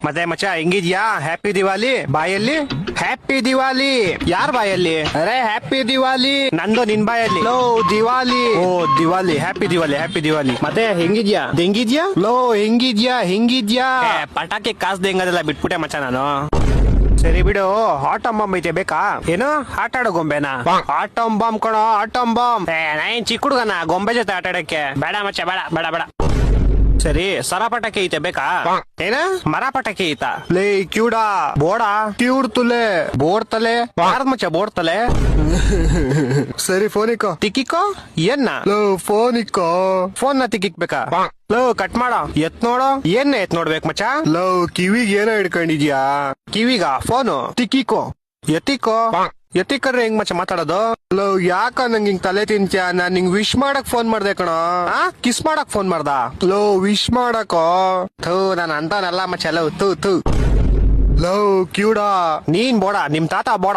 ಮತ್ತೆ ಮಚ್ಚ ಹೆಂಗಿದ್ಯಾ? ಹ್ಯಾಪಿ ದಿವಾಲಿ. ಬಾಯಲ್ಲಿ ಹ್ಯಾಪಿ ದಿವಾಲಿ. ಯಾರ ಬಾಯಲ್ಲಿ? ಅರೆ ಹ್ಯಾಪಿ ದಿವಾಲಿ ನಂದು, ನಿನ್ ಬಾಯಲ್ಲಿ. ಲೋ ದಿವಾಲಿ. ಓ ದಿವಾಲಿ. Happy Diwali, happy Diwali. ಮತ್ತೆ ಹೆಂಗಿದ್ಯಾ? ಹೆಂಗಿದ್ಯಾ? ಲೋ ಹೆಂಗಿದ್ಯಾ? ಹೆಂಗಿದ್ಯಾ? ಪಟಾಕಿ ಕಾಸು ಹೆಂಗದೆಲ್ಲ ಬಿಟ್ಬಿಟ್ಟೆ ಮಚ್ಚ ನಾನು. ಸರಿ ಬಿಡು, ಆಟಮ್ ಬಾಂಬ್ ಐತೆ ಬೇಕಾ? ಏನು ಆಟ ಆಡೋ ಗೊಂಬೆನಾ? ಆಟಮ್ ಬಾಂಬ್ ಕಣೋ, ಆಟಮ್ ಬಾಂಬ್. ನಾನ್ ಚಿಕ್ಕ ಹುಡುಗನ ಗೊಂಬೆ ಜೊತೆ ಆಟ ಆಡಕ್ಕೆ ಬೇಡ ಮಚ್ಚ, ಬೇಡ ಬೇಡ ಬೇಡ. ಸರಿ ಸರ ಪಟಾಕಿ ಐತೆ ಬೇಕಾ? ಏನ ಮರ ಪಟಾಕಿ ಐತಾ? ಲೇ ಕ್ಯೂಡಾ ಬೋಡಾ ಕ್ಯೂಡ್ ತುಲೆ ಬೋರ್ ತಲೆ ಯಾರದ್ ಮಚ್ಚ ಬೋರ್ ತಲೆ? ಸರಿ ಫೋನ್ ಇಕ್ಕೋ. ತಿಕ್ಕಿಕ್ಕೋ ಏನ್ನ? Low phone ಇಕ್ಕೋ. ಫೋನ್ ನ ತಿಕ್ಕಿಕ್ಬೇಕಾ? ಲೋ ಕಟ್ ಮಾಡ. ಎತ್ ನೋಡೋ. ಏನ್ ಎತ್ ನೋಡ್ಬೇಕು ಮಚ್ಚ? ಲೋ ಕಿವಿಗ್ ಏನೋ ಹಿಡ್ಕೊಂಡಿದ್ಯಾ? ಕಿವಿಗ ಫೋನು ತಿಕ್ಕಿಕ್ಕೋ. ಎತ್ತಿಕ್ಕೋ. ಎತ್ತಿಕ್ಕರ್ರೆ ಹೆಂಗ್ ಮಚ್ಚ ಮಾತಾಡೋದು? ಲೋ ಯಾಕ ನಂಗೆ ಹಿಂಗ್ ತಲೆ ತಿಂತ್ಯಾ? ನಾನ್ ನಿಂಗ್ ವಿಶ್ ಮಾಡಕ್ ಫೋನ್ ಮಾಡ್ದೆ ಕಣ. ಕಿಸ್ ಮಾಡಕ್ ಫೋನ್ ಮಾಡ್ದ? ಲೋ ವಿಶ್ ಮಾಡಕೋ. ಥೂ ನಾನ್ ಅಂತವನಲ್ಲ ಮಚ್ಚ. ಲೋ ಥೂ ಥೂ. ಲೋ ಕ್ಯೂಡಾ ನೀನ್ ಬೋಡ, ನಿಮ್ ತಾತ ಬೋಡ.